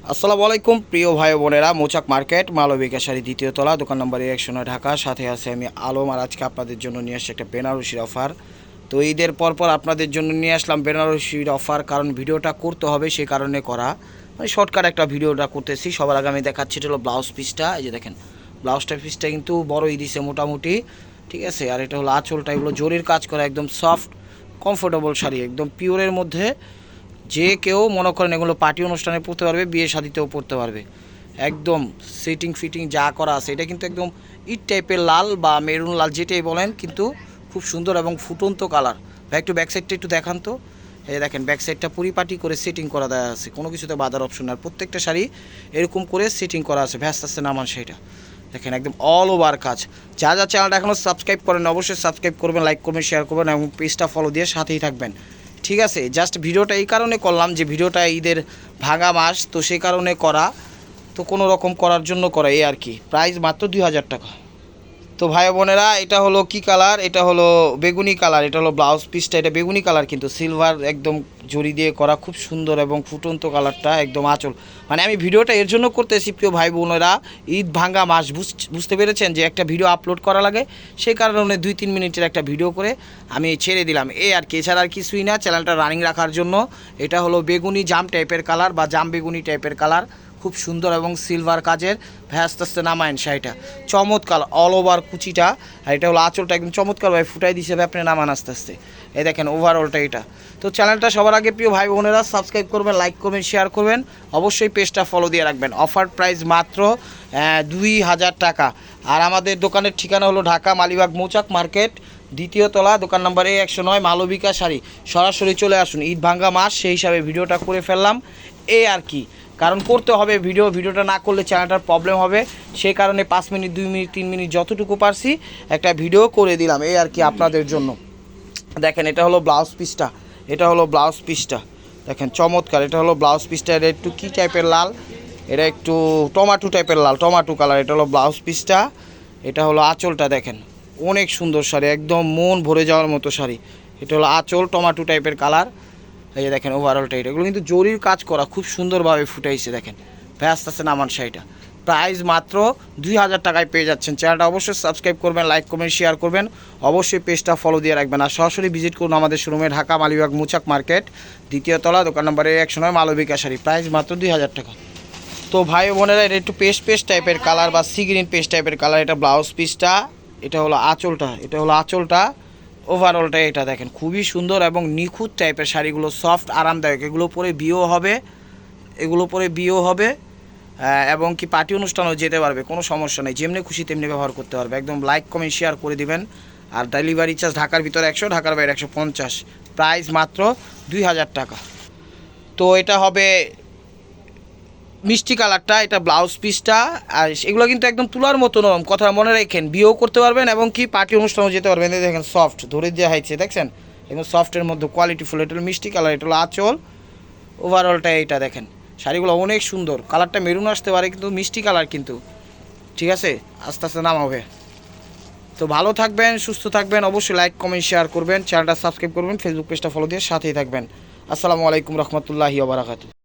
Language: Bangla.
আসসালামু আলাইকুম প্রিয় ভাই বোনেরা, মৌচাক মার্কেট মালবিকা শাড়ি দ্বিতীয় তলা, দোকান নম্বর 109 ঢাকা। সাথে আছে আমি আলম। আর আজকে আপনাদের জন্য নিয়ে আসছি একটা বেনারসির অফার। তো ঈদের পরপর আপনাদের জন্য নিয়ে আসলাম বেনারসির অফার, কারণ ভিডিওটা করতে হবে সেই কারণে করা, মানে শর্টকাট একটা ভিডিওটা করতেছি। সবার আগে আমি দেখাচ্ছি, এটা হলো ব্লাউজ পিসটা। এই যে দেখেন, ব্লাউজটা পিসটা কিন্তু বড়ই দিছে মোটামুটি, ঠিক আছে। আর এটা হলো আঁচলটা, এগুলো জরির কাজ করা, একদম সফট কমফোর্টেবল শাড়ি, একদম পিওরের মধ্যে। যে কেউ মনে করেন এগুলো পার্টি অনুষ্ঠানে পরতে পারবে, বিয়ে শাদিতেও পরতে পারবে। একদম সিটিং ফিটিং যা করা আছে, এটা কিন্তু একদম ইট টাইপের লাল বা মেরুন লাল যেটাই বলেন, কিন্তু খুব সুন্দর এবং ফুটন্ত কালার। ভাই একটু ব্যাক সাইডটা একটু দেখান তো। এই দেখেন, ব্যাক সাইডটা পরিপাটি করে সেটিং করা দেওয়া আছে, কোনো কিছুতে বাধার অপশন আর প্রত্যেকটা শাড়ি এরকম করে সেটিং করা আছে। ভ্যাস্ত আছে নামান সেইটা দেখেন, একদম অল ওভার কাজ। যা যা চ্যানেলটা এখনও সাবস্ক্রাইব করেন অবশ্যই সাবস্ক্রাইব করবেন, লাইক করবেন, শেয়ার করবেন এবং পেজটা ফলো দিয়ে সাথেই থাকবেন, ঠিক আছে। জাস্ট ভিডিওটা এই কারণে করলাম যে ভিডিওটা ঈদের ভাঙা মাস, তো সেই কারণে করা, তো কোনো রকম করার জন্য করা, এই আর কি। প্রাইস মাত্র 2000 টাকা। তো ভাই বোনেরা, এটা হলো কি কালার, এটা হলো বেগুনি কালার। এটা হলো ব্লাউজ পিসটা, এটা বেগুনি কালার কিন্তু সিলভার একদম জড়ি দিয়ে করা, খুব সুন্দর এবং ফুটন্ত কালারটা, একদম আঁচল। মানে আমি ভিডিওটা এর জন্য করতেছি প্রিয় ভাই বোনেরা, ঈদ ভাঙ্গা মাস, বুঝতে পেরেছেন যে একটা ভিডিও আপলোড করা লাগে, সেই কারণে 2-3 মিনিটের একটা ভিডিও করে আমি ছেড়ে দিলাম, এই আর কি। এছাড়া আর কিছুই না, চ্যানেলটা রানিং রাখার জন্য। এটা হলো বেগুনি জাম টাইপের কালার বা জাম বেগুনি টাইপের কালার, খুব সুন্দর এবং সিলভার কাজের। ভাই আস্তে আস্তে নামায়েন শাড়িটা, চমৎকার অল ওভার কুচিটা। আর এটা হলো আঁচলটা, একদম চমৎকার ভাই ফুটাই দিছে ভাই, আপনি নামান আস্তে আস্তে। এই দেখেন ওভারঅলটা এটা। তো চ্যানেলটা সবার আগে প্রিয় ভাই বোনেরা সাবস্ক্রাইব করবেন, লাইক করবেন, শেয়ার করবেন, অবশ্যই পেজটা ফলো দিয়ে রাখবেন। অফার প্রাইস মাত্র 2000 টাকা। আর আমাদের দোকানের ঠিকানা হলো ঢাকা মালিবাগ মৌচাক মার্কেট দ্বিতীয় তলা, দোকান নম্বর 109 মালবিকা শাড়ি। সরাসরি চলে আসুন, ঈদ ভাঙ্গা মাস সেই হিসাবে ভিডিওটা করে ফেললাম, এই আর কি। কারণ করতে হবে ভিডিওটা না করলে চ্যানেলটার প্রবলেম হবে, সেই কারণে 5 মিনিট 2 মিনিট 3 মিনিট যতটুকু পারছি একটা ভিডিও করে দিলাম, এই আর কি আপনাদের জন্য। দেখেন, এটা হলো ব্লাউজ পিসটা, এটা হলো ব্লাউজ পিসটা দেখেন চমৎকার। এটা হলো ব্লাউজ পিসটা, এটা একটু কী টাইপের লাল, এটা একটু টমাটো টাইপের লাল, টমাটো কালার। এটা হলো ব্লাউজ পিসটা, এটা হলো আঁচলটা। দেখেন অনেক সুন্দর শাড়ি, একদম মন ভরে যাওয়ার মতো শাড়ি। এটা হলো আঁচল, টমাটো টাইপের কালার। এই যে দেখেন ওভারঅলটা, এগুলো কিন্তু জরির কাজ করা, খুব সুন্দরভাবে ফুটাইছে। দেখেন ব্যস্ত আছে নামান শাড়িটা। প্রাইস মাত্র 2000 টাকায় পেয়ে যাচ্ছেন। চ্যানেলটা অবশ্যই সাবস্ক্রাইব করবেন, লাইক করবেন, শেয়ার করবেন, অবশ্যই পেজটা ফলো দিয়ে রাখবেন। আর সরাসরি ভিজিট করুন আমাদের শোরুমে, ঢাকা মালিবাগ মৌচাক মার্কেট দ্বিতীয় তলা, দোকান নম্বর 109 মালবিকা শাড়ি। প্রাইস মাত্র 2000 টাকা। তো ভাই বোনেরা, এটা একটু পেস্ট টাইপের কালার বা সি গ্রিন পেস্ট টাইপের কালার। এটা ব্লাউজ পিসটা, এটা হলো আঁচলটা, এটা হলো আঁচলটা, ওভারঅলটা এটা দেখেন খুবই সুন্দর এবং নিখুঁত টাইপের শাড়িগুলো, সফট আরামদায়ক। এগুলো পরে বিয়েও হবে, এগুলো পরে বিয়েও হবে এবং কি পার্টি অনুষ্ঠানেও যেতে পারবে, কোনো সমস্যা নেই। যেমনি খুশি তেমনি ব্যবহার করতে পারবে। একদম লাইক কমেন্ট শেয়ার করে দিবেন। আর ডেলিভারি চার্জ ঢাকার ভিতরে 100, ঢাকার বাইরে 150। প্রাইস মাত্র 2000 টাকা। তো এটা হবে মিষ্টি কালারটা, এটা ব্লাউজ পিসটা। আর এগুলো কিন্তু একদম তুলার মতো নরম, কথা মনে রাখেন। বিয়েও করতে পারবেন এবং কি পার্টি অনুষ্ঠানেও যেতে পারবেন। দেখেন সফট ধরে দেওয়া হয়েছে, দেখছেন একদম সফটের মধ্যে কোয়ালিটি ফুল। এটা হলো মিষ্টি কালার, এটা হলো আঁচল, ওভারঅলটা এইটা। দেখেন শাড়িগুলো অনেক সুন্দর, কালারটা মেরুন আসতে পারে কিন্তু মিষ্টি কালার কিন্তু, ঠিক আছে। আস্তে আস্তে নামাবে। তো ভালো থাকবেন, সুস্থ থাকবেন, অবশ্যই লাইক কমেন্ট শেয়ার করবেন, চ্যানেলটা সাবস্ক্রাইব করবেন, ফেসবুক পেজটা ফলো দিয়ে সাথেই থাকবেন। আসসালামু আলাইকুম রহমতুল্লাহি ওয়া বারাকাতুহু।